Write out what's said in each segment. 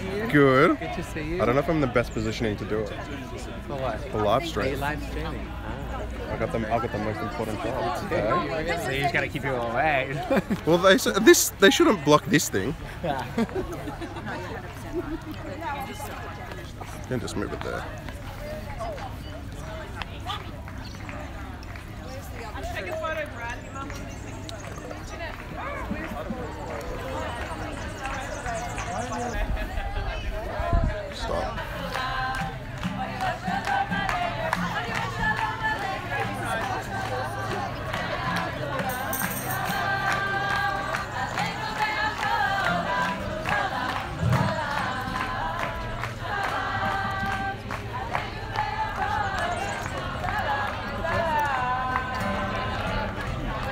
you? Good. Good to see you. I don't know if I'm in the best positioning to do it. For what? For live Are you stream. live streaming? I've got the most important job today. So you just gotta keep people away. Well, they shouldn't block this thing. You can just move it there. Stop.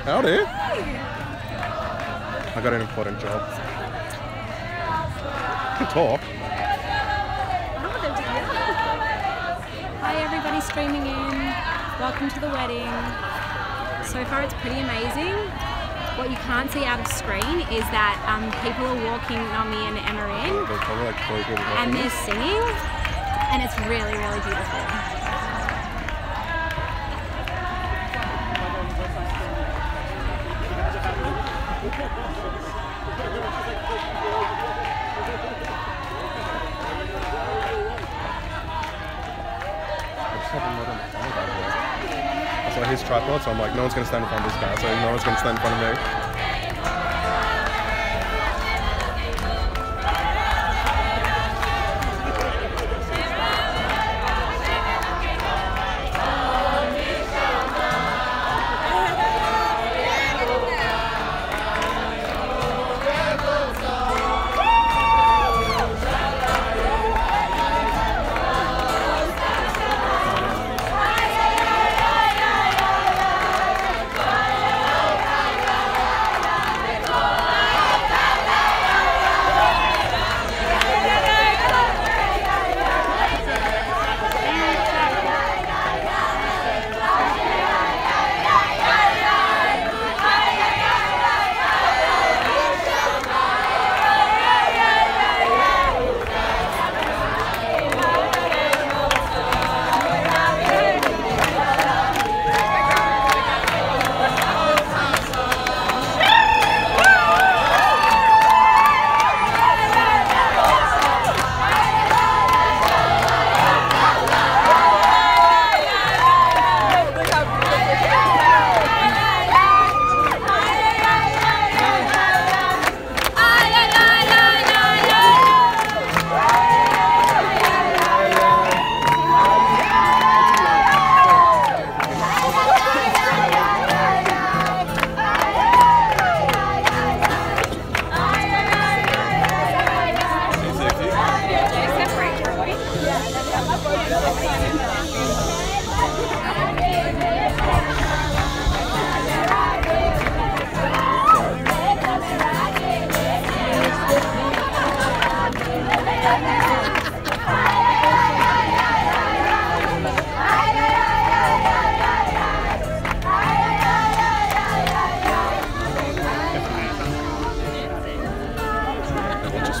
Howdy. I got an important job. You can talk. Hi everybody streaming in. Welcome to the wedding. So far it's pretty amazing. What you can't see out of screen is that people are walking Nomi and Emma in and they're singing and it's really, really beautiful. I saw his tripod, so I'm like, no one's going to stand in front of this guy, so no one's going to stand in front of me.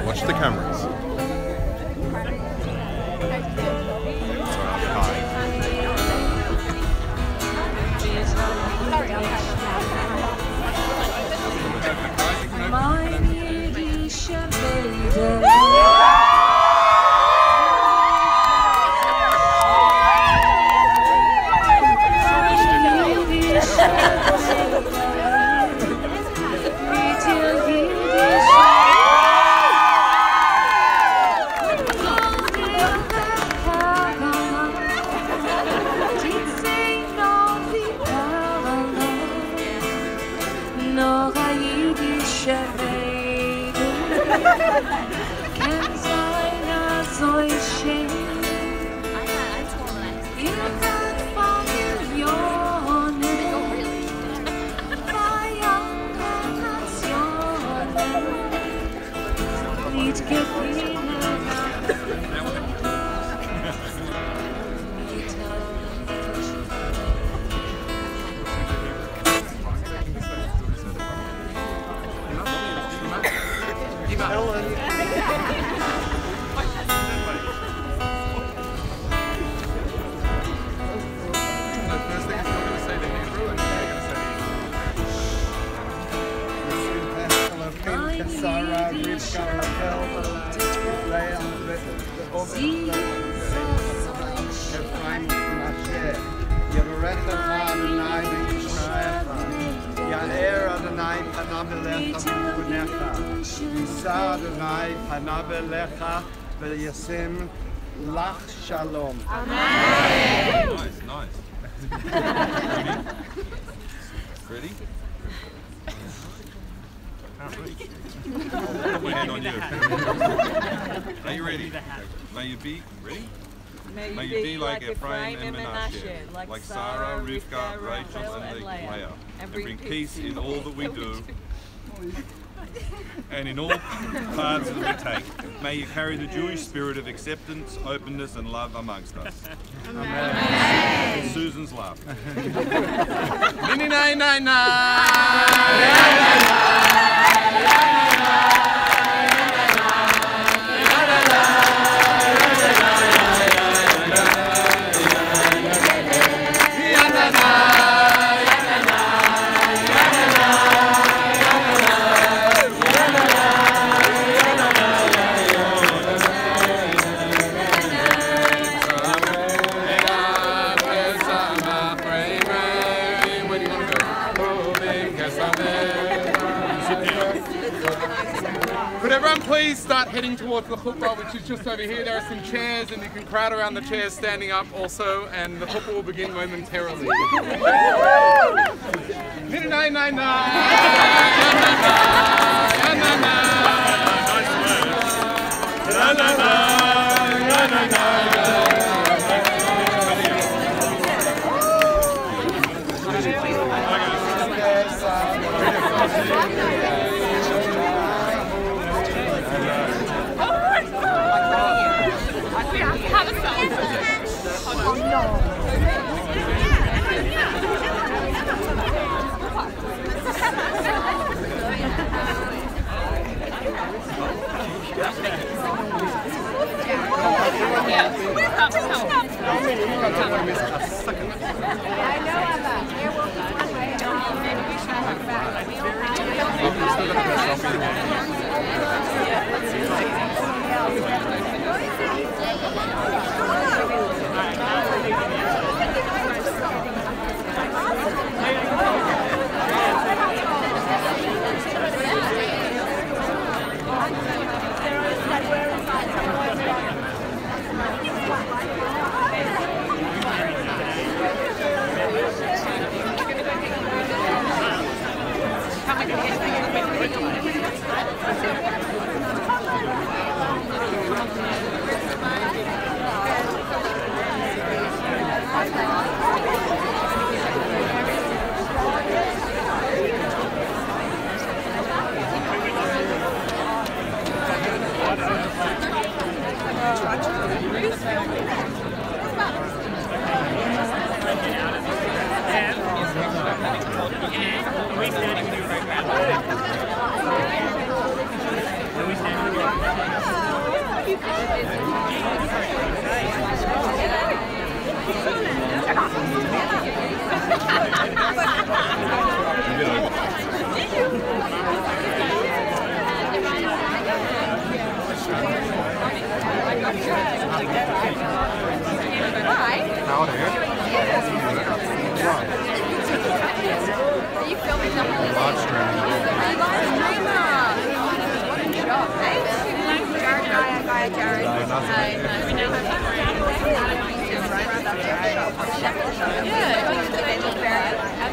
Watch the cameras. Rivka, Rachel, Leah, Ephraim, Manasseh, Yevarecha Adonai v'Yishmaelcha, Ya'er Adonai panav elecha v'chunecha, Yisa Adonai panav elecha v'yasim lach shalom. Nice, nice. Ready? Can't reach. Put my hand on you. Are you ready? May you be ready? May you be like Ephraim and Manasseh, like Sarah, Rivka, Rachel, and Leah, and bring peace in all that we do and in all paths that we take. May you carry the Jewish spirit of acceptance, openness, and love amongst us. Amen. Susan's laugh. Could everyone please start heading towards the chuppah, which is just over here. There are some chairs and you can crowd around the chairs standing up also, and the chuppah will begin momentarily.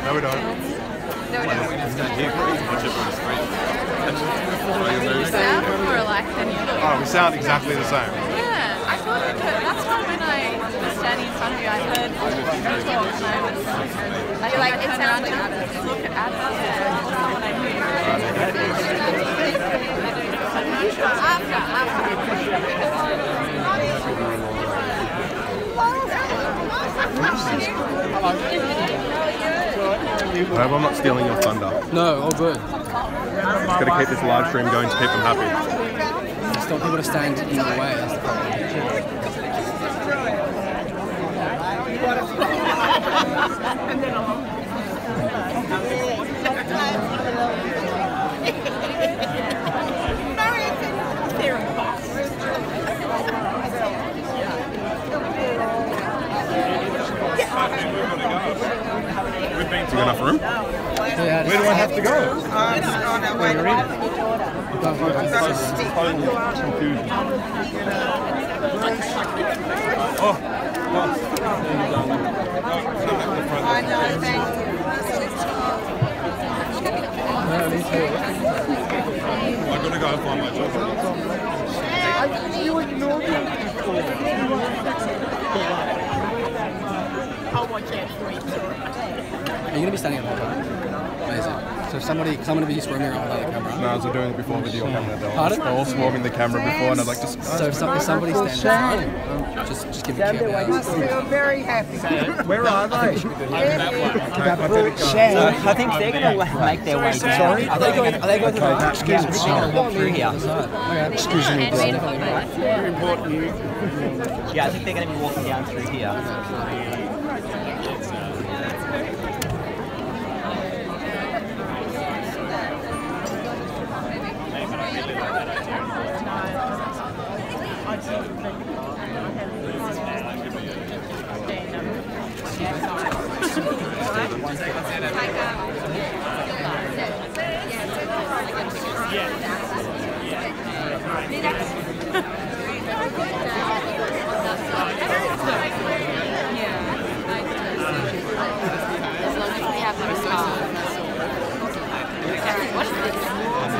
No, we don't. Oh, we sound exactly the same. Yeah, I thought it could. That's why when I was standing in front of you, I heard you talk. So I feel like it sounds like Adam. Look at Adam. That's not what I knew. I hope I'm not stealing your thunder. No, all good. Just got to keep this live stream going to keep them happy. Just don't people to stand in the way. That's the problem. We've been to enough room. Yeah, Where do I have to go? I know, thank you. I've got to go and find my job. You ignored me before. Are you going to be standing up all the time? Amazing. So I'm going to be swarming around without a camera. No, I was doing it before video camera. Pardon? They're all swarming the camera before, and I'd like to. So if somebody standing up, just give me a camera. I feel very happy. Where are they? I think they're going to make their way down. Sorry? Are they going to the back? Excuse me. They're going to walk through here. Excuse me. Yeah, I think they're going to be walking down through here.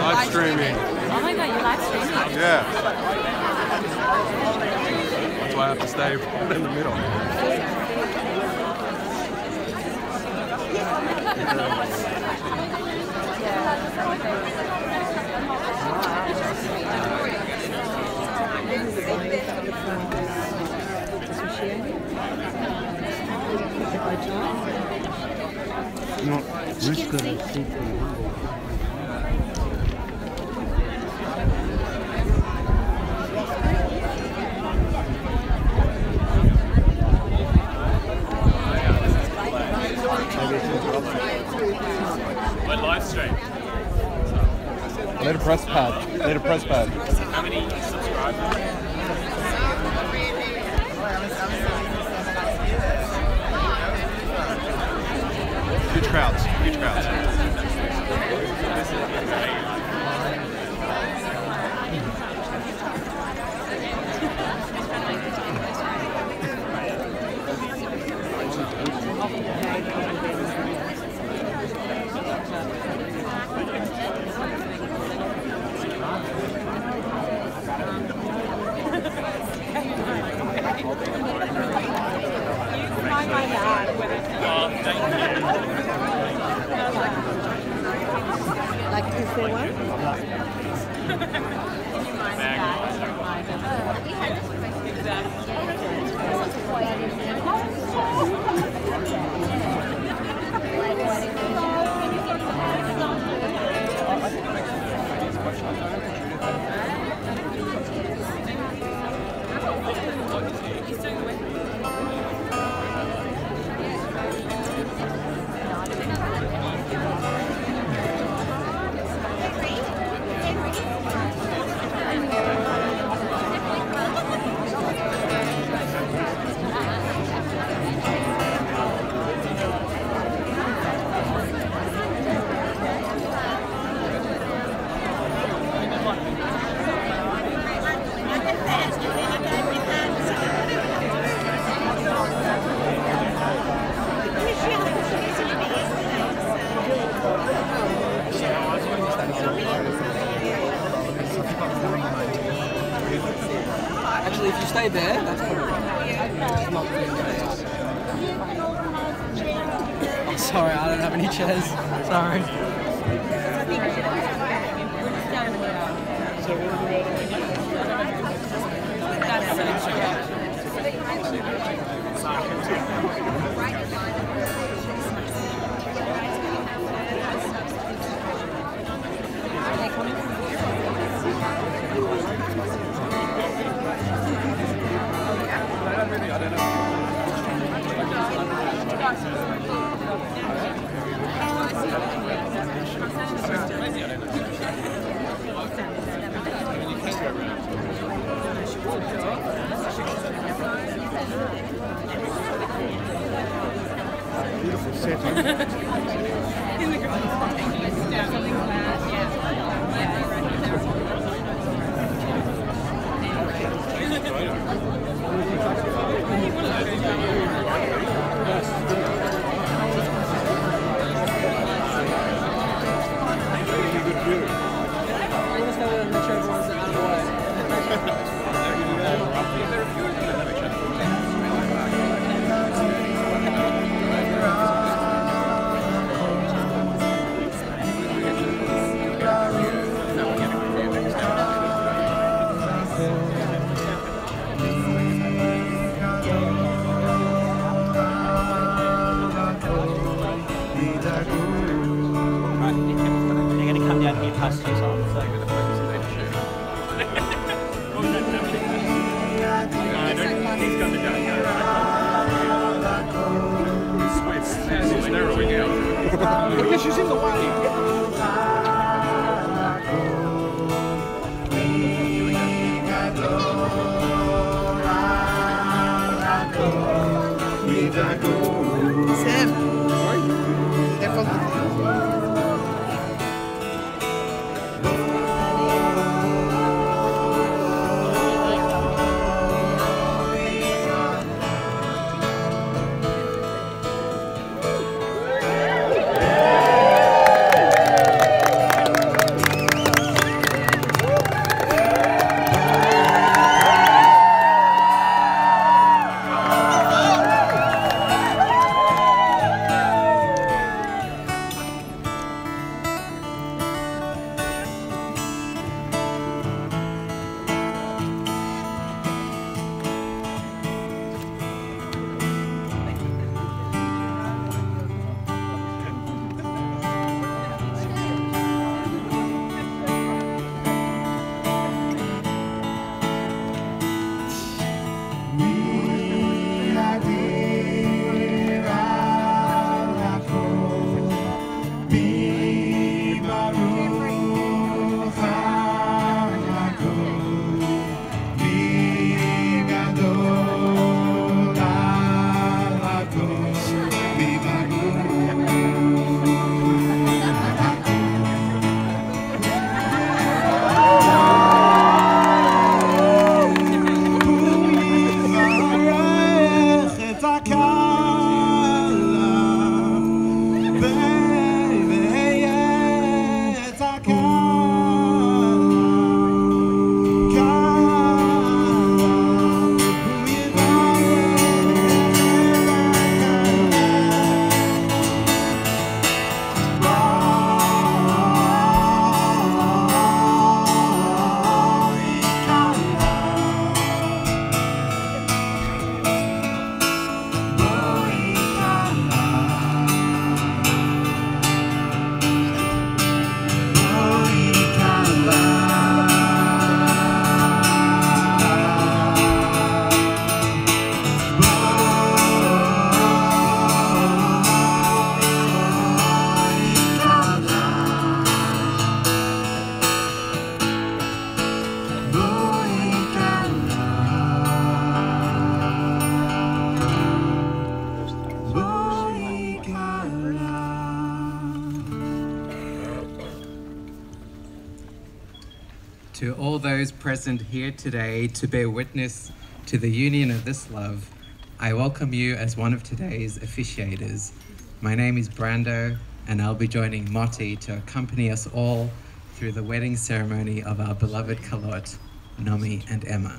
Live streaming. Oh my god, you're live streaming? Yeah. That's why I have to stay in the middle. We're live stream. Need a press pad. Need a press pad. How many subscribers? Huge crowds. Huge crowds. Like, is there one? Actually, if you stay there, that's probably not Oh, sorry, I don't have any chairs. Sorry. beautiful setting. They're going to come down here past you, so Because she's in the way. Sam, they're from the To all those present here today to bear witness to the union of this love, I welcome you as one of today's officiators. My name is Brando, and I'll be joining Motti to accompany us all through the wedding ceremony of our beloved Kallahs, Nomi and Emma.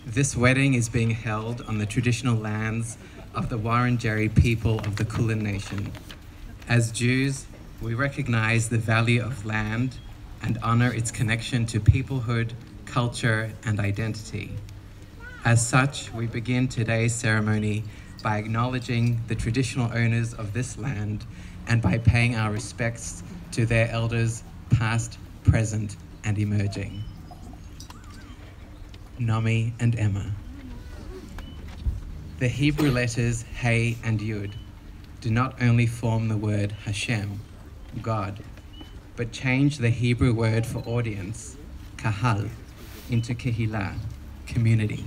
This wedding is being held on the traditional lands of the Wurundjeri people of the Kulin Nation. As Jews, we recognize the value of land and honor its connection to peoplehood, culture, and identity. As such, we begin today's ceremony by acknowledging the traditional owners of this land and by paying our respects to their elders, past, present, and emerging. Nomi and Emma. The Hebrew letters Hey and Yud do not only form the word Hashem, God, but change the Hebrew word for audience, kahal, into kehillah, community.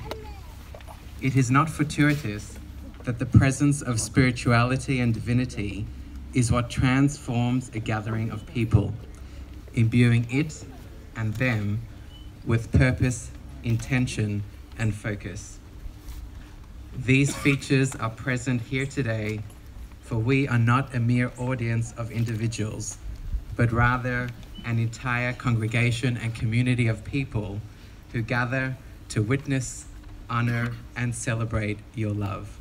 It is not fortuitous that the presence of spirituality and divinity is what transforms a gathering of people, imbuing it and them with purpose, intention, and focus. These features are present here today, for we are not a mere audience of individuals, but rather an entire congregation and community of people who gather to witness, honor, and celebrate your love.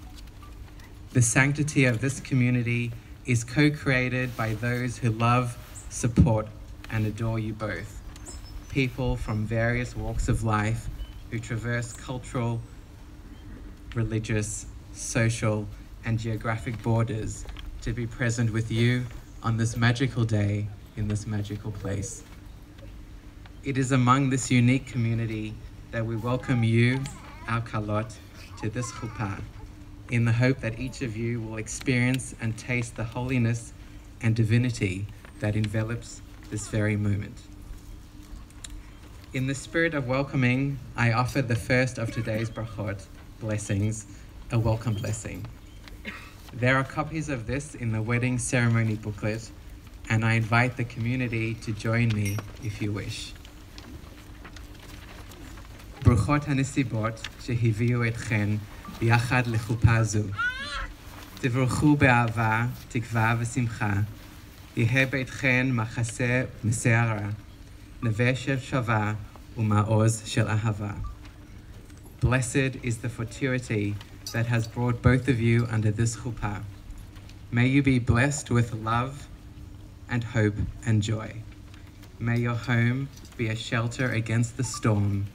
The sanctity of this community is co-created by those who love, support, and adore you both. People from various walks of life who traverse cultural, religious, social, and geographic borders to be present with you on this magical day in this magical place. It is among this unique community that we welcome you, our Kallot, to this chuppah, in the hope that each of you will experience and taste the holiness and divinity that envelops this very moment. In the spirit of welcoming, I offer the first of today's brachot, blessings, a welcome blessing. There are copies of this in the wedding ceremony booklet, and I invite the community to join me if you wish. ברוכות הנסיבות שהביאו אתכן ביחד לחופה זו. תברכו באהבה, תקווה ושמחה. יהא ביתכן מחסה מסערה, נווה של שווה ומעוז של אהבה. Blessed is the fortuity that has brought both of you under this chuppah. May you be blessed with love and hope and joy. May your home be a shelter against the storm,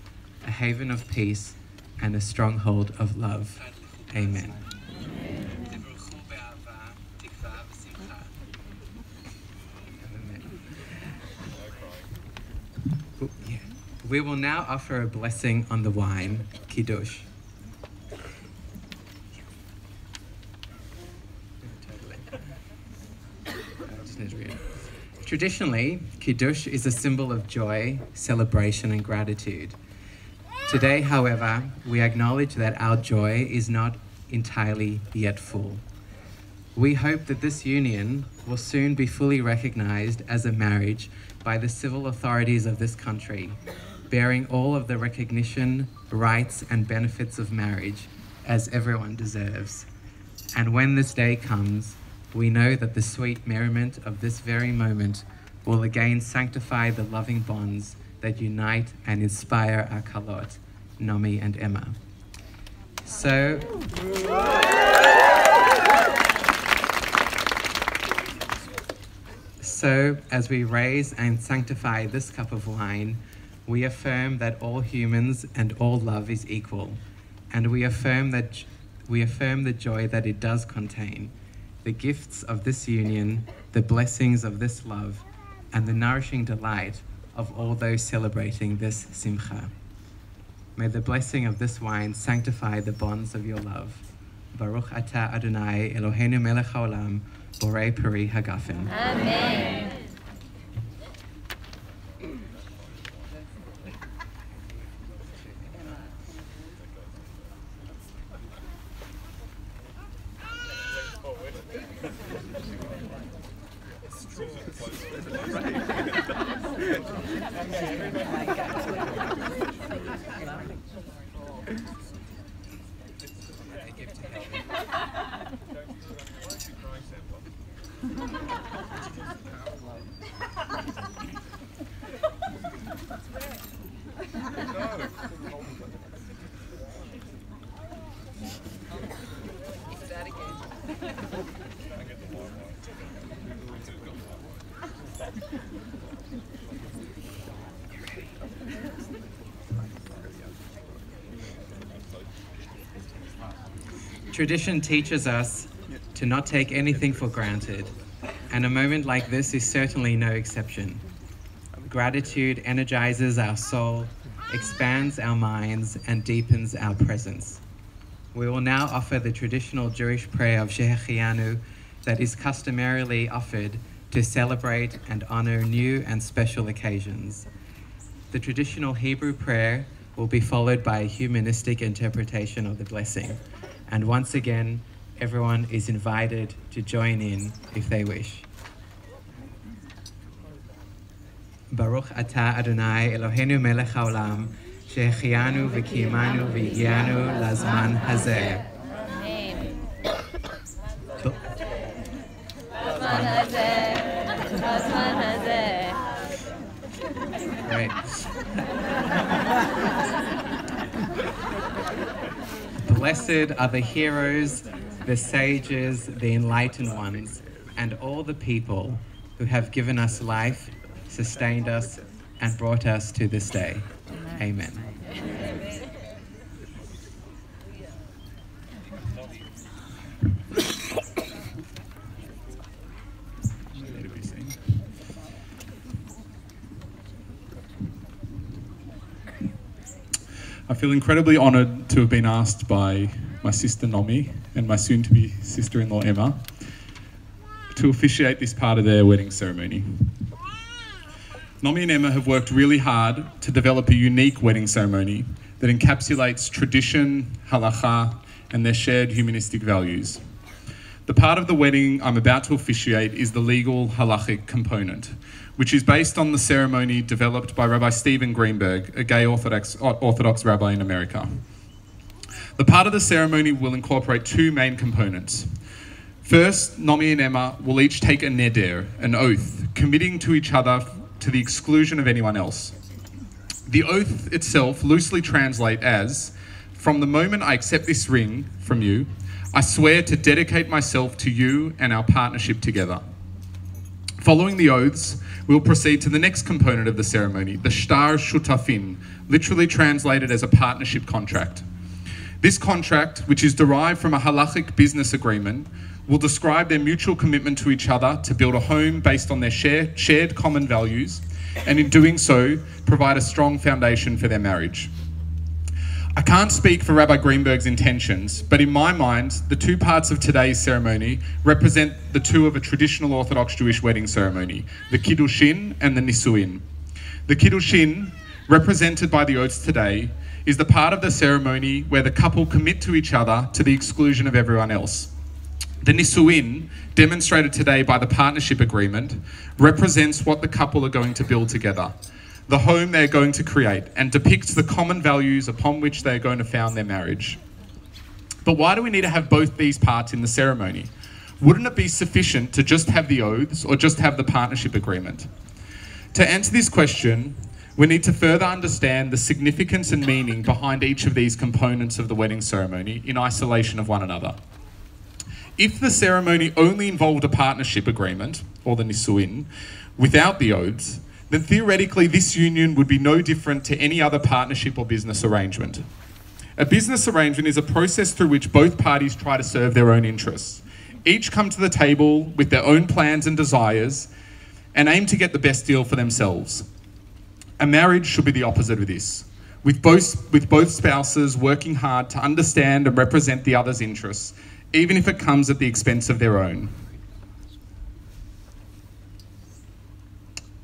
a haven of peace, and a stronghold of love. Amen. We will now offer a blessing on the wine, Kiddush. Traditionally, Kiddush is a symbol of joy, celebration, and gratitude. Today, however, we acknowledge that our joy is not entirely yet full. We hope that this union will soon be fully recognized as a marriage by the civil authorities of this country, bearing all of the recognition, rights, and benefits of marriage as everyone deserves. And when this day comes, we know that the sweet merriment of this very moment will again sanctify the loving bonds that unite and inspire our Kallot, Nomi and Emma. So, as we raise and sanctify this cup of wine, we affirm that all humans and all love is equal, and we affirm the joy that it does contain, the gifts of this union, the blessings of this love, and the nourishing delight of all those celebrating this simcha. May the blessing of this wine sanctify the bonds of your love. Baruch atah Adonai Eloheinu melech haolam, borei peri hagafen. Amen. Tradition teaches us to not take anything for granted, and a moment like this is certainly no exception. Gratitude energizes our soul, expands our minds, and deepens our presence. We will now offer the traditional Jewish prayer of Shehechianu that is customarily offered to celebrate and honor new and special occasions. The traditional Hebrew prayer will be followed by a humanistic interpretation of the blessing. And once again, everyone is invited to join in if they wish. Baruch atah Adonai Eloheinu melech haolam, שהחיינו וקיימנו והגיענו לזמן הזה. Right. Blessed are the heroes, the sages, the enlightened ones, and all the people who have given us life, sustained us, and brought us to this day. Amen. I feel incredibly honoured to have been asked by my sister Nomi and my soon-to-be sister-in-law Emma to officiate this part of their wedding ceremony. Nomi and Emma have worked really hard to develop a unique wedding ceremony that encapsulates tradition, halacha, and their shared humanistic values. The part of the wedding I'm about to officiate is the legal halachic component, which is based on the ceremony developed by Rabbi Stephen Greenberg, a gay Orthodox rabbi in America. The part of the ceremony will incorporate two main components. First, Nomi and Emma will each take a neder, an oath, committing to each other to the exclusion of anyone else. The oath itself loosely translates as, from the moment I accept this ring from you, I swear to dedicate myself to you and our partnership together. Following the oaths, we'll proceed to the next component of the ceremony, the shtar shutafin, literally translated as a partnership contract. This contract, which is derived from a halachic business agreement, will describe their mutual commitment to each other to build a home based on their shared common values, and in doing so, provide a strong foundation for their marriage. I can't speak for Rabbi Greenberg's intentions, but in my mind, the two parts of today's ceremony represent the two of a traditional Orthodox Jewish wedding ceremony, the Kiddushin and the Nisuin. The Kiddushin, represented by the oaths today, is the part of the ceremony where the couple commit to each other to the exclusion of everyone else. The Nisuin, demonstrated today by the partnership agreement, represents what the couple are going to build together, the home they're going to create, and depicts the common values upon which they're going to found their marriage. But why do we need to have both these parts in the ceremony? Wouldn't it be sufficient to just have the oaths or just have the partnership agreement? To answer this question, we need to further understand the significance and meaning behind each of these components of the wedding ceremony in isolation of one another. If the ceremony only involved a partnership agreement, or the nisuin, without the oaths, then theoretically this union would be no different to any other partnership or business arrangement. A business arrangement is a process through which both parties try to serve their own interests. Each come to the table with their own plans and desires and aim to get the best deal for themselves. A marriage should be the opposite of this, with both spouses working hard to understand and represent the other's interests, even if it comes at the expense of their own.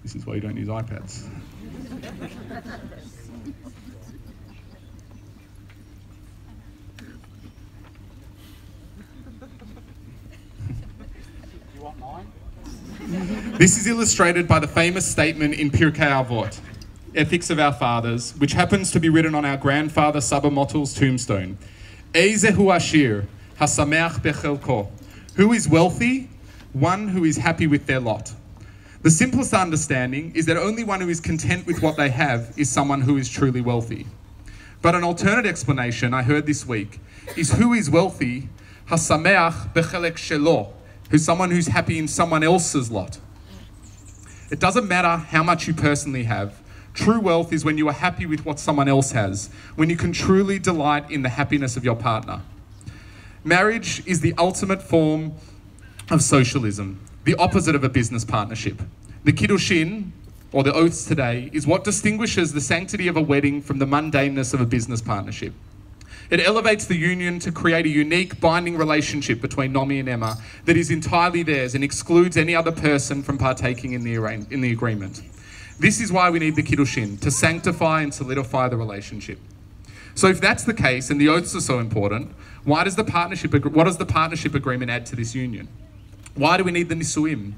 This is why you don't use iPads. You want mine? This is illustrated by the famous statement in Pirkei Avot, Ethics of Our Fathers, which happens to be written on our grandfather Saba Motel's tombstone. Eizehu Ashir, Hasameach Bechelko. Who is wealthy? One who is happy with their lot. The simplest understanding is that only one who is content with what they have is someone who is truly wealthy. But an alternate explanation I heard this week is who is wealthy, hasameach bechelek shelo, who's someone who's happy in someone else's lot. It doesn't matter how much you personally have. True wealth is when you are happy with what someone else has, when you can truly delight in the happiness of your partner. Marriage is the ultimate form of socialism, the opposite of a business partnership. The Kiddushin, or the oaths today, is what distinguishes the sanctity of a wedding from the mundaneness of a business partnership. It elevates the union to create a unique binding relationship between Nomi and Emma that is entirely theirs and excludes any other person from partaking in the agreement. This is why we need the kiddushin, to sanctify and solidify the relationship. So if that's the case, and the oaths are so important, what does the partnership agreement add to this union? Why do we need the nisuim?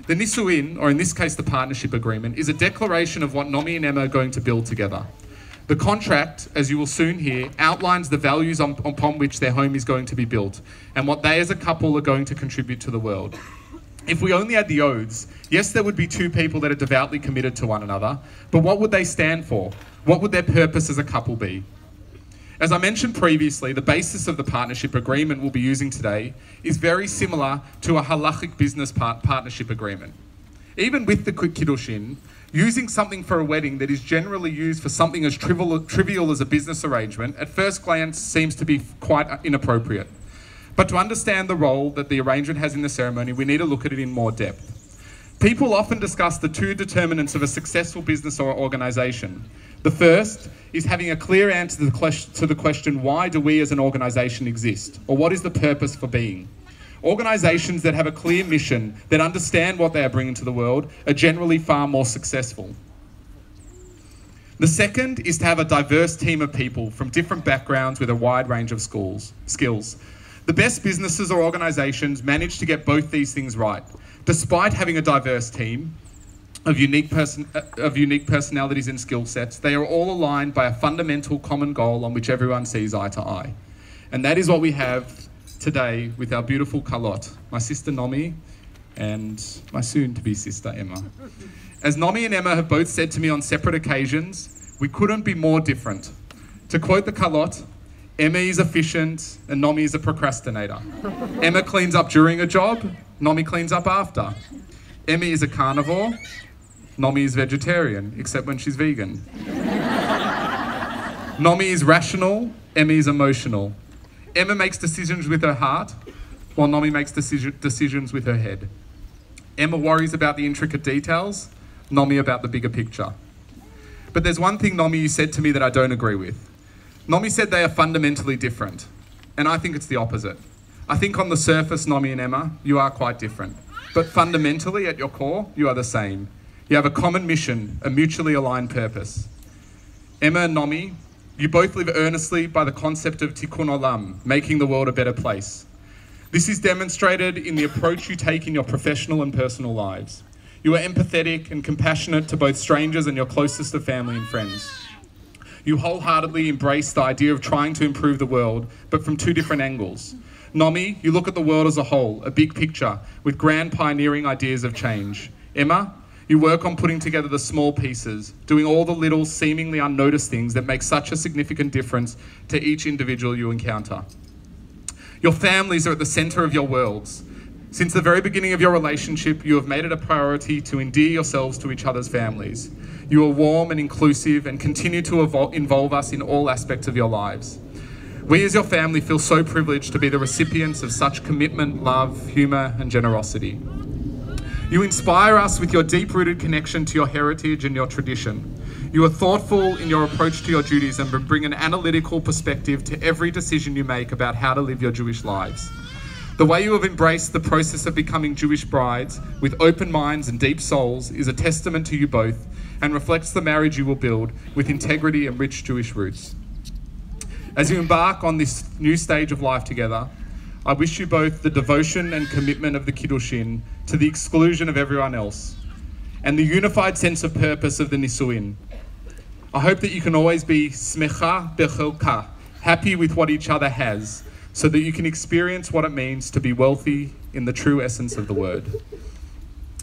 The nisuin, or in this case the partnership agreement, is a declaration of what Nomi and Emma are going to build together. The contract, as you will soon hear, outlines the values upon which their home is going to be built and what they as a couple are going to contribute to the world. If we only had the oaths, yes, there would be two people that are devoutly committed to one another, but what would they stand for? What would their purpose as a couple be? As I mentioned previously, the basis of the partnership agreement we'll be using today is very similar to a halachic business partnership agreement. Even with the kiddushin, using something for a wedding that is generally used for something as trivial as a business arrangement, at first glance seems to be quite inappropriate. But to understand the role that the arrangement has in the ceremony, we need to look at it in more depth. People often discuss the two determinants of a successful business or organisation. The first is having a clear answer to the question, why do we as an organisation exist? Or what is the purpose for being? Organisations that have a clear mission, that understand what they are bringing to the world, are generally far more successful. The second is to have a diverse team of people from different backgrounds with a wide range of skills. The best businesses or organisations manage to get both these things right. Despite having a diverse team of unique personalities and skill sets, they are all aligned by a fundamental common goal on which everyone sees eye to eye. And that is what we have today with our beautiful Kallahs, my sister Nomi and my soon-to-be sister Emma. As Nomi and Emma have both said to me on separate occasions, we couldn't be more different. To quote the Kallahs, Emma is efficient and Nomi is a procrastinator. Emma cleans up during a job, Nomi cleans up after. Emma is a carnivore, Nomi is vegetarian, except when she's vegan. Nomi is rational, Emma is emotional. Emma makes decisions with her heart, while Nomi makes decisions with her head. Emma worries about the intricate details, Nomi about the bigger picture. But there's one thing, Nomi, you said to me that I don't agree with. Nomi said they are fundamentally different, and I think it's the opposite. I think on the surface, Nomi and Emma, you are quite different. But fundamentally, at your core, you are the same. You have a common mission, a mutually aligned purpose. Emma and Nomi, you both live earnestly by the concept of tikkun olam, making the world a better place. This is demonstrated in the approach you take in your professional and personal lives. You are empathetic and compassionate to both strangers and your closest of family and friends. You wholeheartedly embrace the idea of trying to improve the world, but from two different angles. Nomi, you look at the world as a whole, a big picture, with grand pioneering ideas of change. Emma, you work on putting together the small pieces, doing all the little, seemingly unnoticed things that make such a significant difference to each individual you encounter. Your families are at the centre of your worlds. Since the very beginning of your relationship, you have made it a priority to endear yourselves to each other's families. You are warm and inclusive and continue to involve us in all aspects of your lives. We as your family feel so privileged to be the recipients of such commitment, love, humour and generosity. You inspire us with your deep-rooted connection to your heritage and your tradition. You are thoughtful in your approach to your duties and bring an analytical perspective to every decision you make about how to live your Jewish lives. The way you have embraced the process of becoming Jewish brides with open minds and deep souls is a testament to you both and reflects the marriage you will build with integrity and rich Jewish roots. As you embark on this new stage of life together, I wish you both the devotion and commitment of the kiddushin to the exclusion of everyone else, and the unified sense of purpose of the nisuin. I hope that you can always be smecha bechelka, happy with what each other has, so that you can experience what it means to be wealthy in the true essence of the word.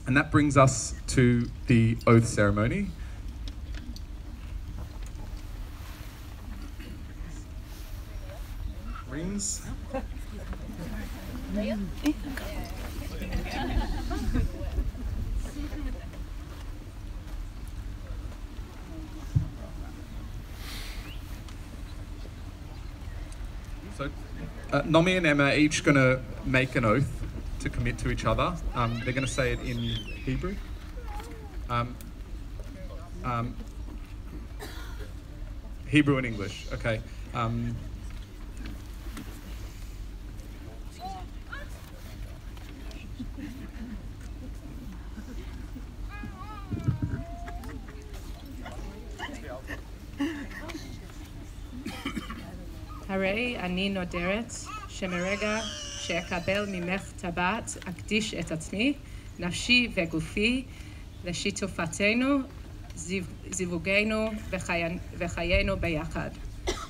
And that brings us to the oath ceremony. Rings. So, Nomi and Emma are each going to make an oath to commit to each other. They're going to say it in Hebrew. Hebrew and English, okay. הרי אני נודרת שמרגע שאקבל ממך טבעת אקדיש את עצמי, נפשי וגופי, לשיתופתנו, זיווגנו וחיינו ביחד.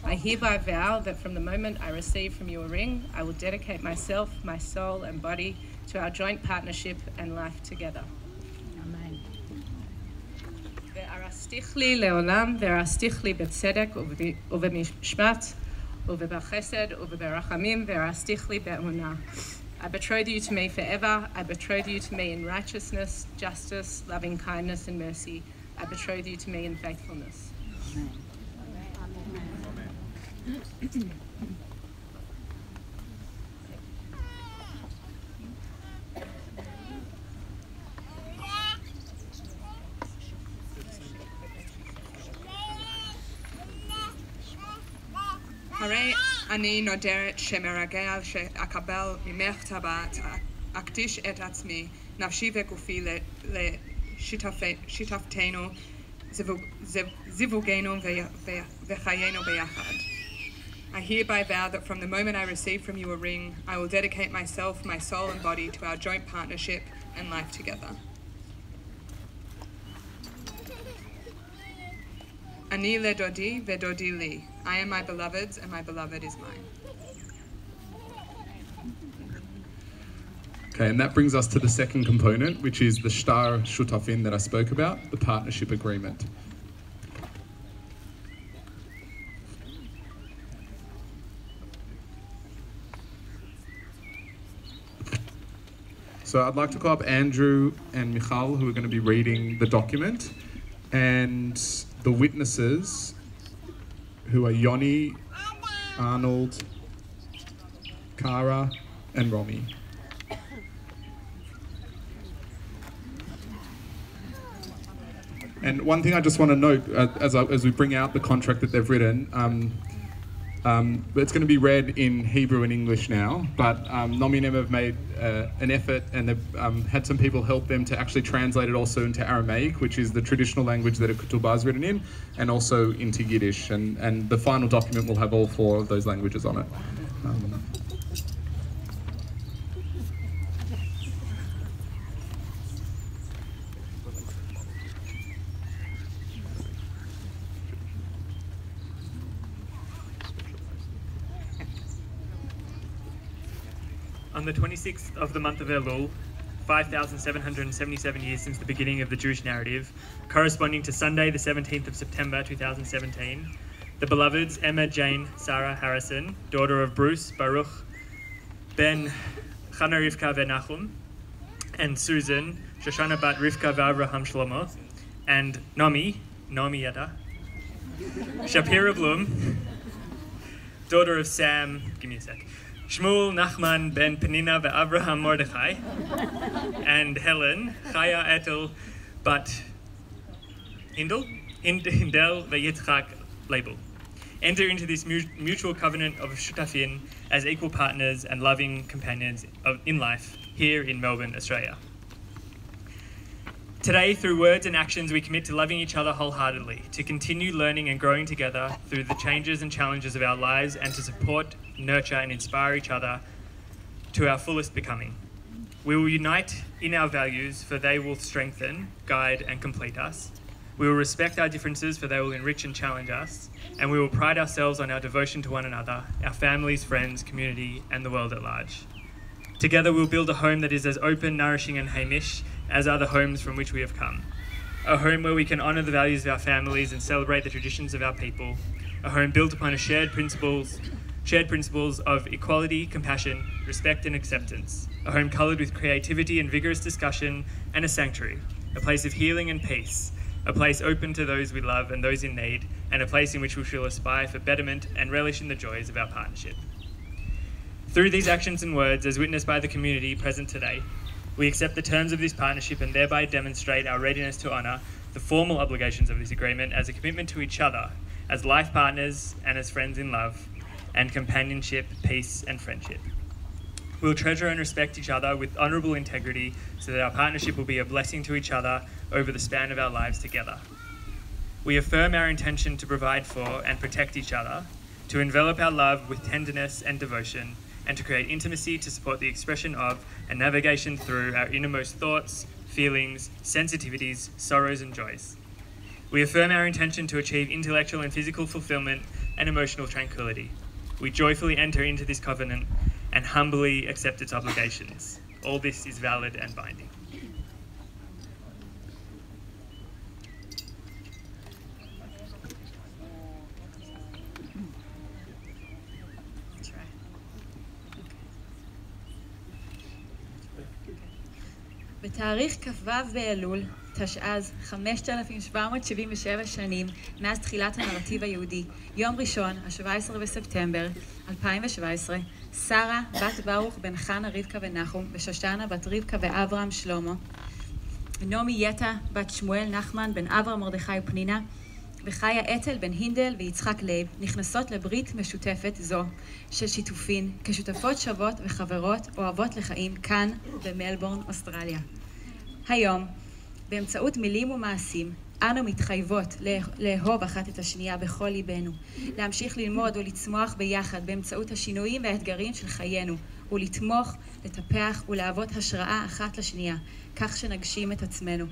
I hereby vow that from the moment I receive from you a ring, I will dedicate myself, my soul and body to our joint partnership and life together. Amen. וארשתיך לי לעולם, וארשתיך לי בצדק ובמשפט, ובחסד וברחמים, וארשתיך לי באמונה. I betroth you to me forever. I betroth you to me in righteousness, justice, loving kindness and mercy. I betroth you to me in faithfulness. Amen. הרי אני נודרת שמרגע שאקבל ממך טבעת אקדיש את עצמי, נפשי וגופי לשיתופתנו, זיווגנו וחיינו ביחד. I hereby vow that from the moment I receive from you a ring, I will dedicate myself, my soul and body to our joint partnership and life together. Ani ledodi vedodi li. I am my beloved's and my beloved is mine. Okay, and that brings us to the second component, which is the shtar shutafin that I spoke about, the partnership agreement. So I'd like to call up Andrew and Michal, who are going to be reading the document, and the witnesses, who are Yoni, Arnold, Kara, and Romy. And one thing I just want to note, as we bring out the contract that they've written, it's going to be read in Hebrew and English now, but Nomi and Emma have made an effort, and they've had some people help them to actually translate it also into Aramaic, which is the traditional language that a ketubah is written in, and also into Yiddish. And the final document will have all four of those languages on it. On the 26th of the month of Elul, 5,777 years since the beginning of the Jewish narrative, corresponding to Sunday, the 17th of September 2017, the beloveds Emma Jane Sarah Harrison, daughter of Bruce Baruch Ben Chana Rivka Venachum, and Susan Shoshana Bat Rivka Vavraham Shlomo, and Nomi Yada, Shapira Blum, daughter of Sam, give me a sec, Shmuel Nachman ben Penina ve'Avraham Mordechai, and Helen Chaya Etel bat Hindel ve'Yitzchak Label. Enter into this mutual covenant of shutafin as equal partners and loving companions in life here in Melbourne, Australia. Today, through words and actions, we commit to loving each other wholeheartedly, to continue learning and growing together through the changes and challenges of our lives, and to support, nurture and inspire each other to our fullest becoming. We will unite in our values, for they will strengthen, guide and complete us. We will respect our differences, for they will enrich and challenge us. And we will pride ourselves on our devotion to one another, our families, friends, community and the world at large. Together we'll build a home that is as open, nourishing and Hamish as are the homes from which we have come. A home where we can honour the values of our families and celebrate the traditions of our people. A home built upon shared principles of equality, compassion, respect and acceptance. A home coloured with creativity and vigorous discussion, and a sanctuary. A place of healing and peace. A place open to those we love and those in need, and a place in which we shall aspire for betterment and relish in the joys of our partnership. Through these actions and words, as witnessed by the community present today, we accept the terms of this partnership and thereby demonstrate our readiness to honour the formal obligations of this agreement as a commitment to each other, as life partners and as friends in love, and companionship, peace and friendship. We will treasure and respect each other with honourable integrity so that our partnership will be a blessing to each other over the span of our lives together. We affirm our intention to provide for and protect each other, to envelop our love with tenderness and devotion, and to create intimacy to support the expression of and navigation through our innermost thoughts, feelings, sensitivities, sorrows, and joys. We affirm our intention to achieve intellectual and physical fulfillment and emotional tranquility. We joyfully enter into this covenant and humbly accept its obligations. All this is valid and binding. בתאריך כ"ו באלול, תשע"ז, 5,777 שנים מאז תחילת הנרטיב היהודי, יום ראשון, ה-17 בספטמבר 2017, שרה, בת ברוך בן חנה רבקה ונחום, ושושנה בת רבקה ואברהם שלמה, נעמי יטה, בת שמואל נחמן בן אברהם מרדכי ופנינה, וחיה אתל בן הינדל ויצחק לייב, נכנסות לברית משותפת זו של שיתופין, כשותפות שוות וחברות אוהבות לחיים כאן במלבורן, אוסטרליה. היום, באמצעות מילים ומעשים, אנו מתחייבות לאהוב אחת את השנייה בכל ליבנו, להמשיך ללמוד ולצמוח ביחד באמצעות השינויים והאתגרים של חיינו, ולתמוך, לטפח ולהוות השראה אחת לשנייה, כך שנגשים את עצמנו.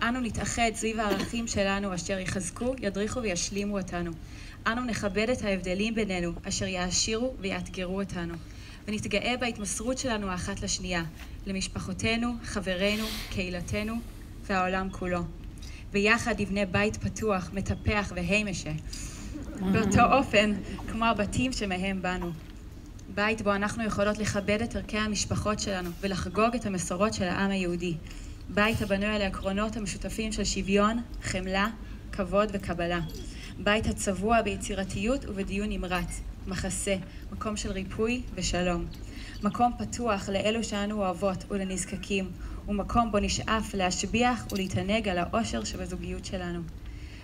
אנו נתאחד סביב הערכים שלנו אשר יחזקו, ידריכו וישלימו אותנו. אנו נכבד את ההבדלים בינינו אשר יעשירו ויאתגרו אותנו. ונתגאה בהתמסרות שלנו האחת לשנייה, למשפחותינו, חברינו, קהילתנו והעולם כולו. ויחד נבנה בית פתוח, מטפח והימשה. באותו אופן, כמו הבתים שמהם באנו. בית בו אנחנו יכולות לכבד את ערכי המשפחות שלנו ולחגוג את המסורות של העם היהודי. בית הבנוי על העקרונות המשותפים של שוויון, חמלה, כבוד וקבלה. בית הצבוע ביצירתיות ובדיון נמרץ, מחסה, מקום של ריפוי ושלום. מקום פתוח לאלו שאנו אוהבות ולנזקקים, ומקום בו נשאף להשביח ולהתענג על האושר שבזוגיות שלנו.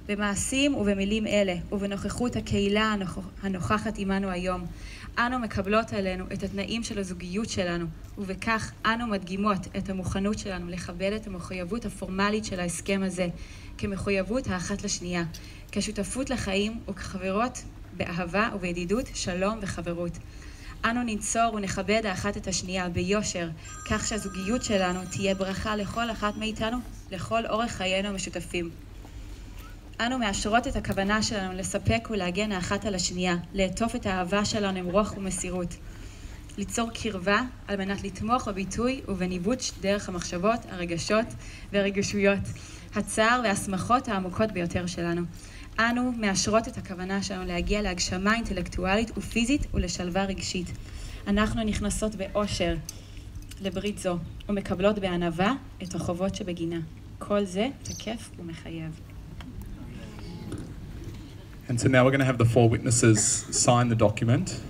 במעשים ובמילים אלה, ובנוכחות הקהילה הנוכחת עמנו היום, אנו מקבלות עלינו את התנאים של הזוגיות שלנו, ובכך אנו מדגימות את המוכנות שלנו לכבד את המחויבות הפורמלית של ההסכם הזה, כמחויבות האחת לשנייה, כשותפות לחיים וכחברות באהבה ובידידות, שלום וחברות. אנו ננצור ונכבד האחת את השנייה ביושר, כך שהזוגיות שלנו תהיה ברכה לכל אחת מאיתנו, לכל אורך חיינו המשותפים. אנו מאשרות את הכוונה שלנו לספק ולהגן האחת על השנייה, לעטוף את האהבה שלנו עם רוח ומסירות, ליצור קרבה על מנת לתמוך בביטוי ובניווט דרך המחשבות, הרגשות והרגשויות, הצער והשמחות העמוקות ביותר שלנו. אנו מאשרות את הכוונה שלנו להגיע להגשמה אינטלקטואלית ופיזית ולשלווה רגשית. אנחנו נכנסות באושר לברית זו ומקבלות בענווה את החובות שבגינה. כל זה תקף ומחייב. And so now we're going to have the four witnesses sign the document.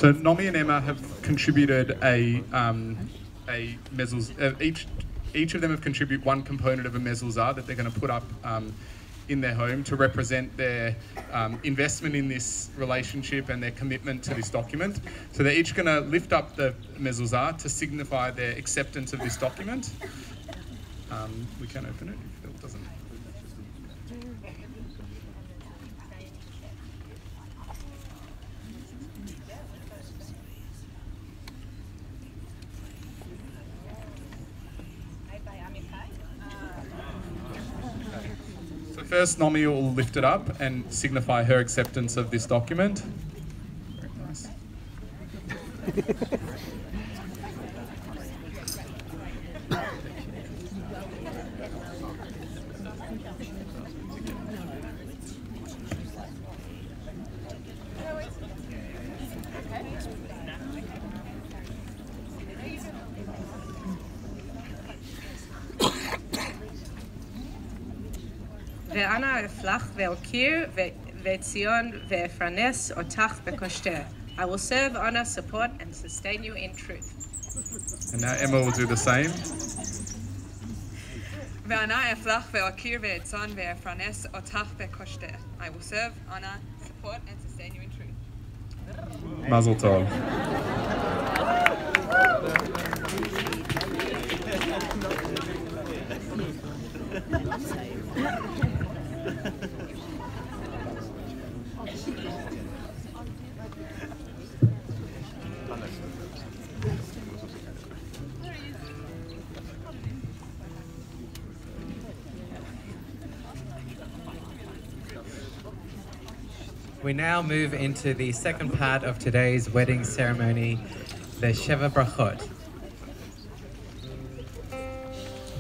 So Nomi and Emma have contributed each of them have contributed one component of a mezuzah that they're going to put up in their home to represent their investment in this relationship and their commitment to this document. So they're each going to lift up the mezuzah to signify their acceptance of this document. We can open it if Phil doesn't. So first, Nomi will lift it up and signify her acceptance of this document. Very nice. ואנה אפלח ואוקיר וציון ואפרנס אותך בקושתך. I will serve, honor, support, and sustain you in truth. And now Emma will do the same. ואנה אפלח ואוקיר וציון ואפרנס אותך בקושתך. I will serve, honor, support, and sustain you in truth. Mazel tov. We now move into the second part of today's wedding ceremony, the Sheva Brachot.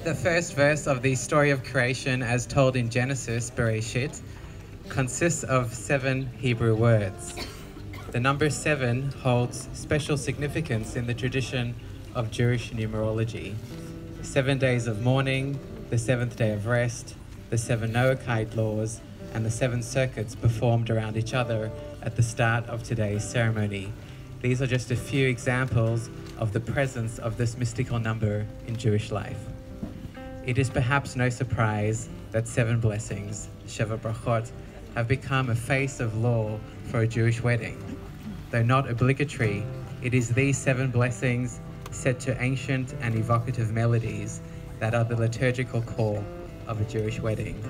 The first verse of the story of creation as told in Genesis, Bereshit, consists of 7 Hebrew words. The number 7 holds special significance in the tradition of Jewish numerology. 7 days of mourning, the 7th day of rest, the 7 Noahide laws, and the 7 circuits performed around each other at the start of today's ceremony. These are just a few examples of the presence of this mystical number in Jewish life. It is perhaps no surprise that 7 blessings, Sheva Brachot, have become a face of law for a Jewish wedding. Though not obligatory, it is these 7 blessings set to ancient and evocative melodies that are the liturgical core of a Jewish wedding.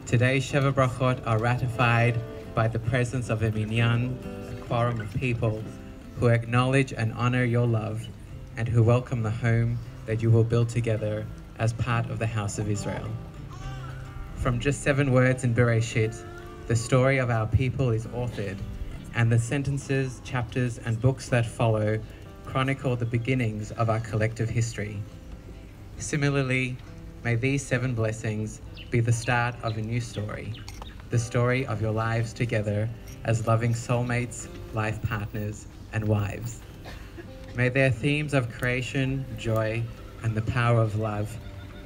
Today's Sheva Brachot are ratified by the presence of a minyan, a quorum of people who acknowledge and honor your love and who welcome the home that you will build together as part of the house of Israel. From just 7 words in Bereshit, the story of our people is authored, and the sentences, chapters, and books that follow chronicle the beginnings of our collective history. Similarly, may these 7 blessings be the start of a new story, the story of your lives together as loving soulmates, life partners, and wives. May their themes of creation, joy, and the power of love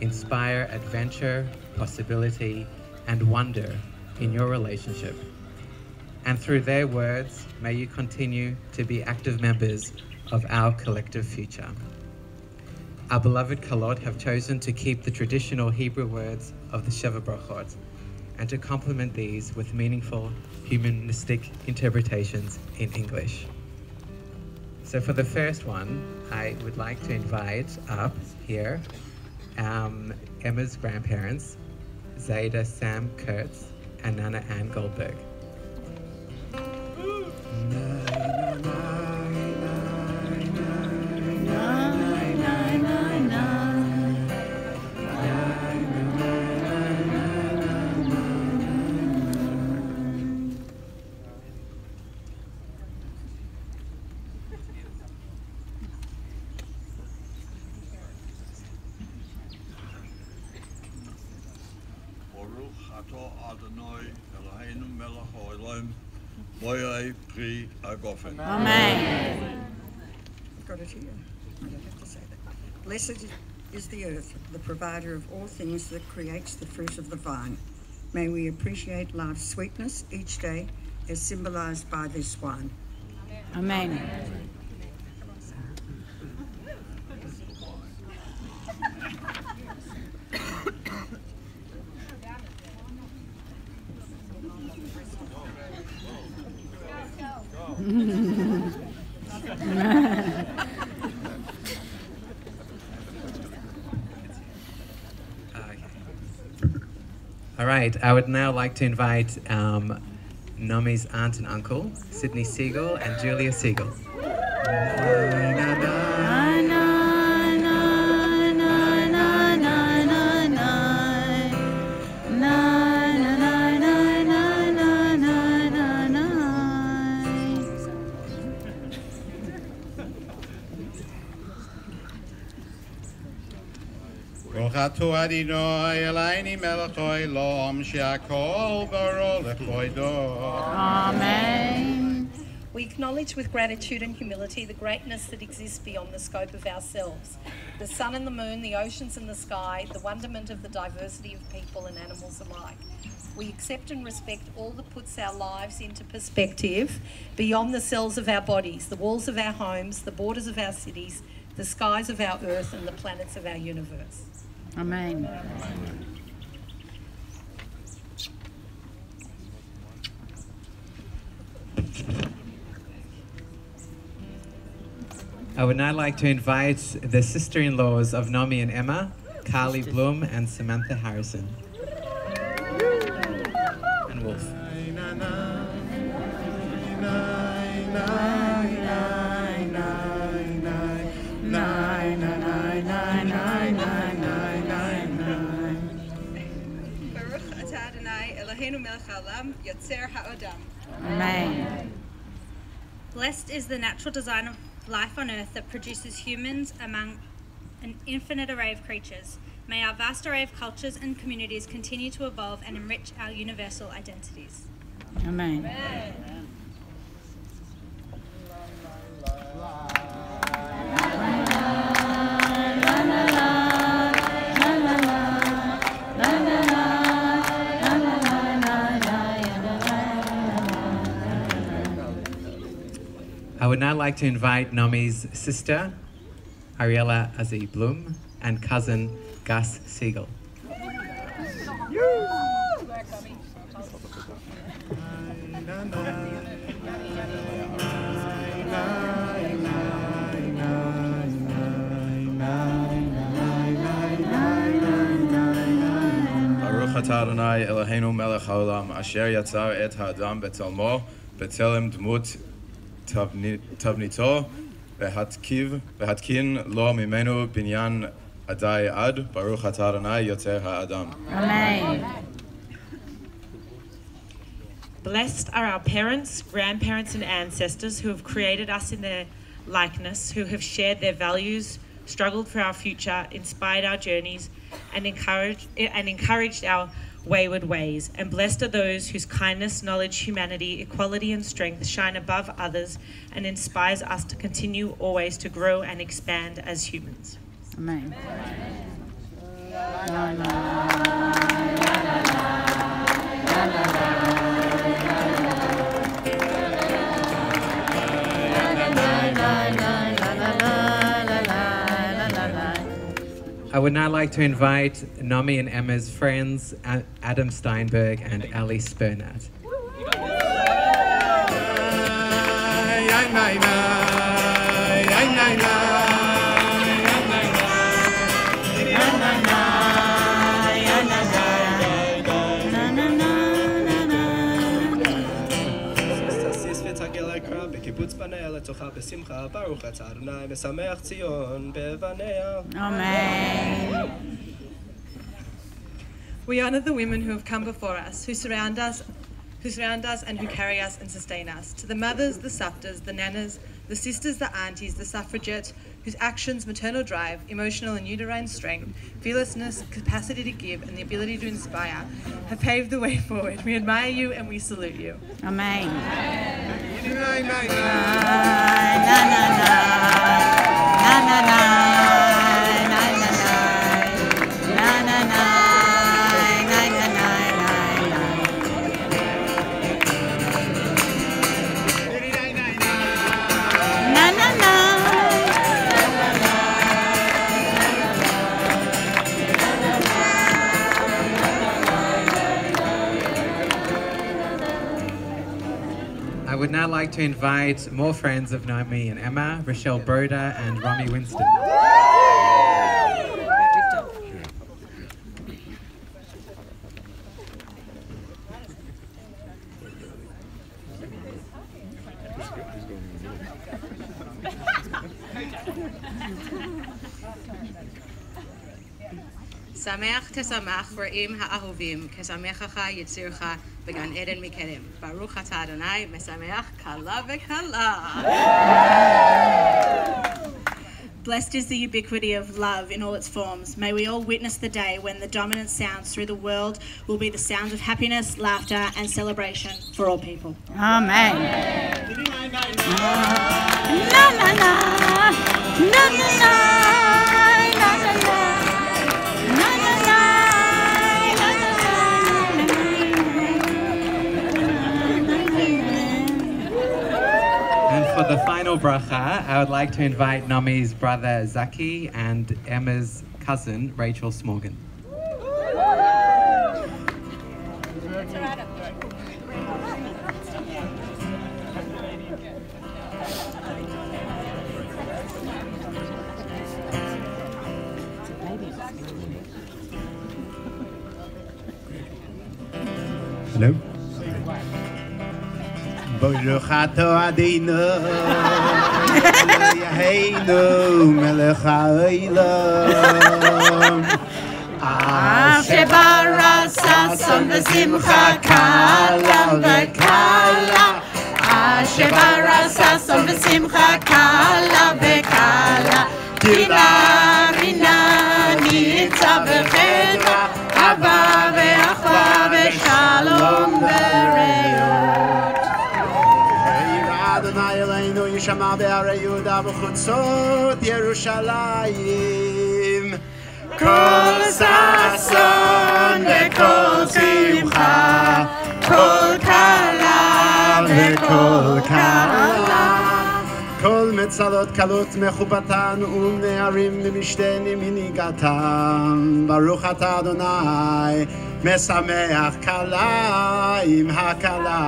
inspire adventure, possibility, and wonder in your relationship. And through their words, may you continue to be active members of our collective future. Our beloved Kallahs have chosen to keep the traditional Hebrew words of the Sheva Brachot and to complement these with meaningful humanistic interpretations in English. So for the first one, I would like to invite up here Emma's grandparents, Zayda Sam Kurtz and Nana Ann Goldberg. Amen. I've got it here. I don't have to say that. Blessed is the earth, the provider of all things that creates the fruit of the vine. May we appreciate life's sweetness each day as symbolized by this wine. Amen. All right, I would now like to invite Nomi's aunt and uncle, Sydney Siegel and Julia Siegel. ברוך אתה אדינוי אלוהינו מלך העולם שהכל ברא לכבודו. Amen. We acknowledge with gratitude and humility the greatness that exists beyond the scope of ourselves. The sun and the moon, the oceans and the sky, the wonderment of the diversity of people and animals alike. We accept and respect all that puts our lives into perspective beyond the cells of our bodies, the walls of our homes, the borders of our cities, the skies of our earth and the planets of our universe. Amen. I would now like to invite the sister-in-laws of Nomi and Emma, Carly Bloom and Samantha Harrison. And Wolf. Amen. Blessed is the natural design of life on earth that produces humans among an infinite array of creatures. May our vast array of cultures and communities continue to evolve and enrich our universal identities. Amen. I would now like to invite Nomi's sister, Ariella Azee Bloom, and cousin, Gus Siegel. Baruch atah Adonai Eloheinu melech haolam asher yatzar et ha'adam b'tzelmo b'tzelem dmut tavnito והתקין לו ממנו בניין עדי עד, ברוך אתה אדוני יוצר האדם. Amen. Blessed are our parents, grandparents and ancestors who have created us in their likeness, who have shared their values, struggled for our future, inspired our journeys and encouraged our wayward ways. And blessed are those whose kindness, knowledge, humanity, equality and strength shine above others and inspires us to continue always to grow and expand as humans. Amen. I would now like to invite Nomi and Emma's friends, Adam Steinberg and Ali Spernat. בקיבוץ בניה לתוכה בשמחה, ברוך אתה אדוני משמח ציון בבניה. Amen. We honour the women who have come before us, who surround us and who carry us and sustain us. To the mothers, the savtas, the nanas, the sisters, the aunties, the suffragettes, whose actions, maternal drive, emotional and uterine strength, fearlessness, capacity to give and the ability to inspire have paved the way forward. We admire you and we salute you. Amen. I would now like to invite more friends of Naomi and Emma, Rochelle Broder and Romy Winston. שמח תשמח רעים האהובים, כשמחך יצירך בגן עדן מקדם. ברוך אתה אדוני, משמח כלה וכלה. Blessed is the ubiquity of love in all its forms. May we all witness the day when the dominant sounds through the world will be the sounds of happiness, laughter and celebration for all people. Amen. Na na na, na na na, na na na. And for the final bracha, I would like to invite Nomi's brother Zaki and Emma's cousin Rachel Smorgan. Hello. Baruch atah Adinu, Eloheinu melech haolam. Asher bara sason v'simcha kala v'kala. Asher bara sason v'simcha kala v'kala. Kila rinani nitzav v'chedra, hava v'achva v'shalom v'reut. Adonai Eloheinu yishama be'arei Yehuda v'chutzot Yerushalayim. Kol sason v'kol simcha, kol kala v'kol kala. Kol metzalot kalot mechubatan u'ne'arim mishteni minigatam. Baruch atah Adonai, mesameach kala im hakala.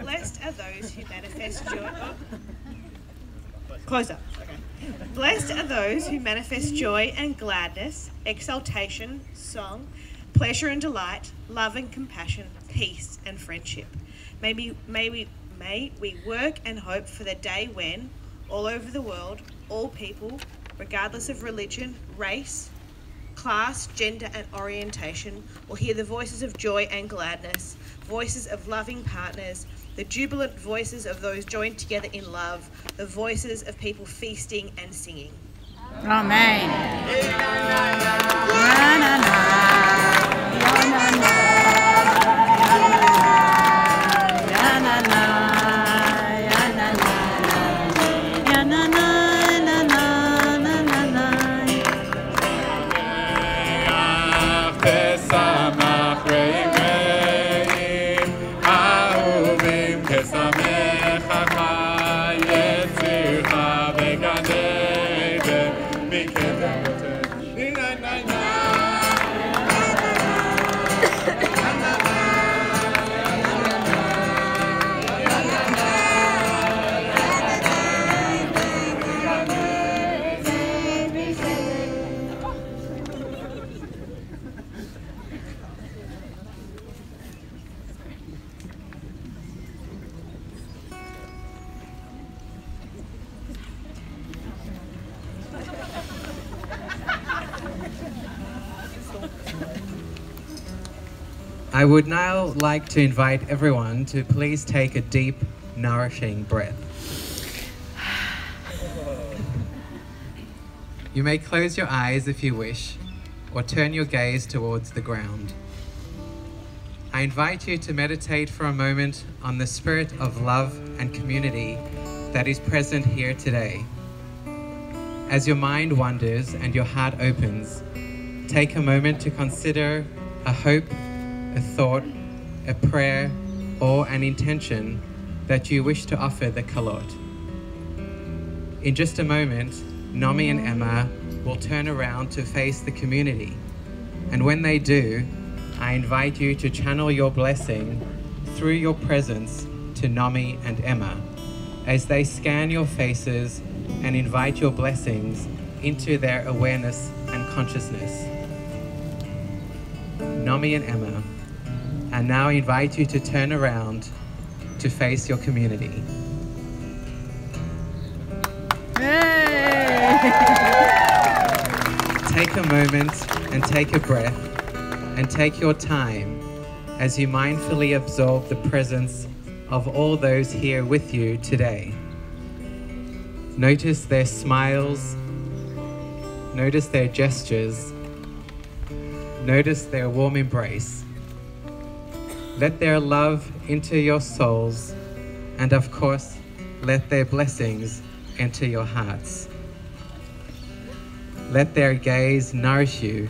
Blessed are those who manifest joy. Close up. Okay. Blessed are those who manifest joy and gladness, exultation, song, pleasure and delight, love and compassion, peace and friendship. May we work and hope for the day when, all over the world, all people, regardless of religion, race, class, gender and orientation, will hear the voices of joy and gladness, voices of loving partners, the jubilant voices of those joined together in love, the voices of people feasting and singing. Amen. I would now like to invite everyone to please take a deep, nourishing breath. You may close your eyes if you wish, or turn your gaze towards the ground. I invite you to meditate for a moment on the spirit of love and community that is present here today. As your mind wanders and your heart opens, take a moment to consider a hope, a thought, a prayer, or an intention that you wish to offer the Kallahs. In just a moment, Nomi and Emma will turn around to face the community And when they do, I invite you to channel your blessing through your presence to Nomi and Emma as they scan your faces and invite your blessings into their awareness and consciousness. Nomi and Emma, I now invite you to turn around to face your community. Take a moment and take a breath and take your time as you mindfully absorb the presence of all those here with you today. Notice their smiles, notice their gestures, notice their warm embrace. Let their love enter your souls, and of course, let their blessings enter your hearts. Let their gaze nourish you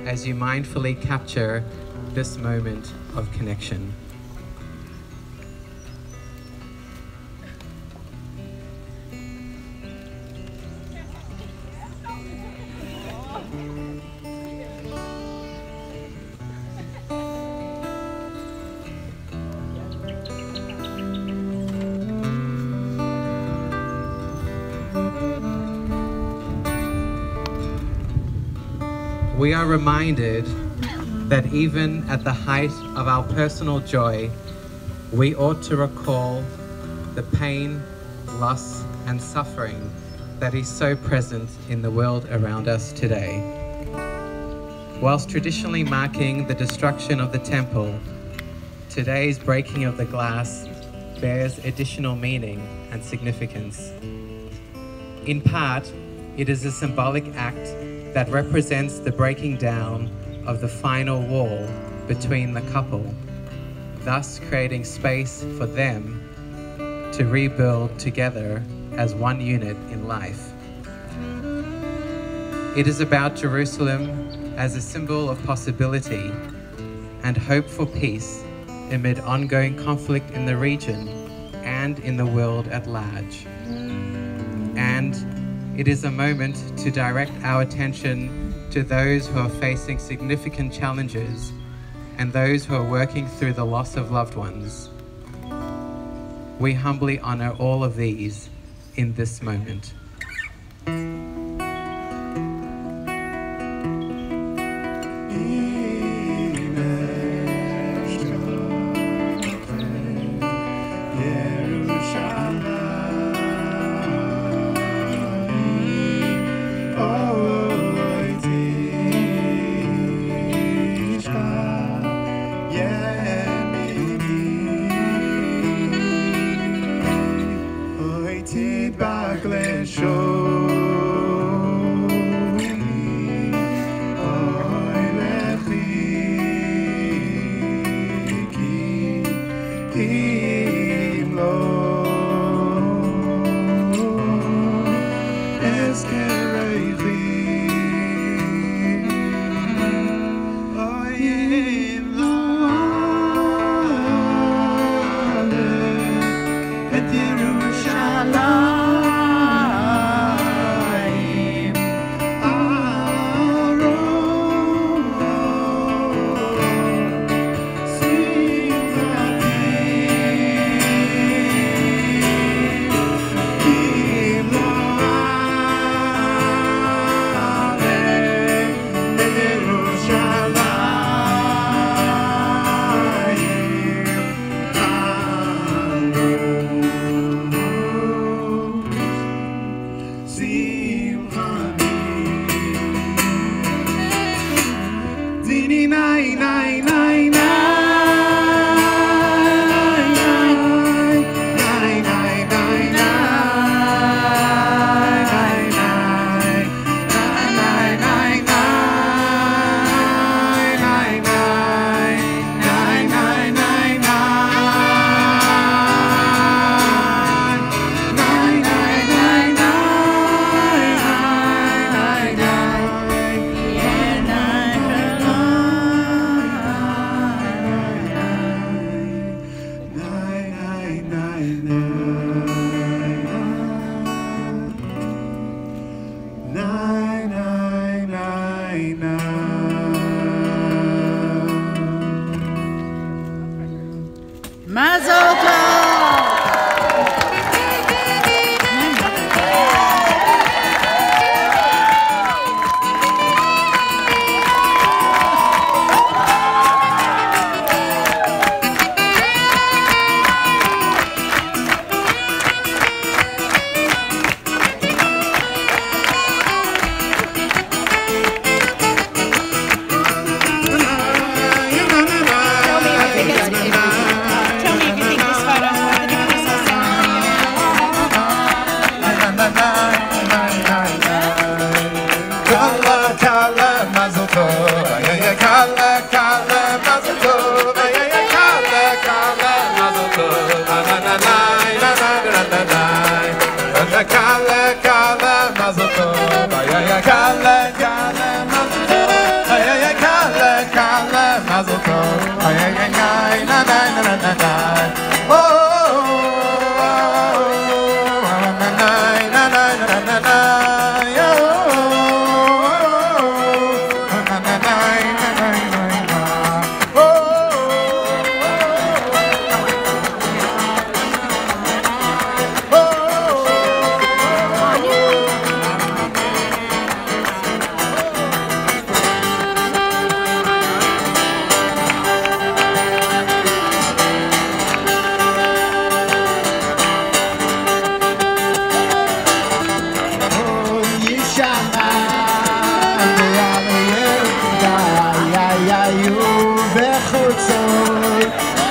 as you mindfully capture this moment of connection. We are reminded that even at the height of our personal joy, we ought to recall the pain, loss, and suffering that is so present in the world around us today. Whilst traditionally marking the destruction of the temple, today's breaking of the glass bears additional meaning and significance. In part, it is a symbolic act that represents the breaking down of the final wall between the couple, thus creating space for them to rebuild together as one unit in life. It is about Jerusalem as a symbol of possibility and hope for peace amid ongoing conflict in the region and in the world at large. And it is a moment to direct our attention to those who are facing significant challenges and those who are working through the loss of loved ones. We humbly honor all of these in this moment.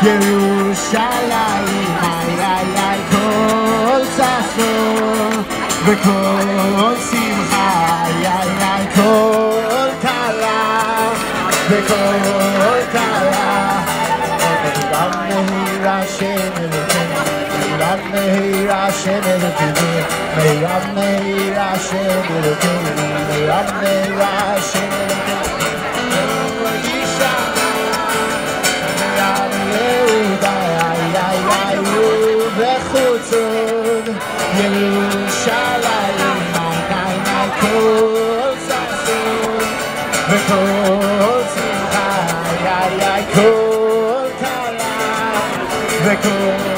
ירושלים, איי איי איי, כל ששון וכל שמחה, איי איי איי, כל כלה וכל כלה. מירב נהיר השם אלוקינו, מירב נהיר השם אלוקינו, מירב נהיר השם אלוקינו, מירב נהיר השם אלוקינו. ירושלים, איי איי, כל ששון וכל שמחה, איי איי, כל כלה וכל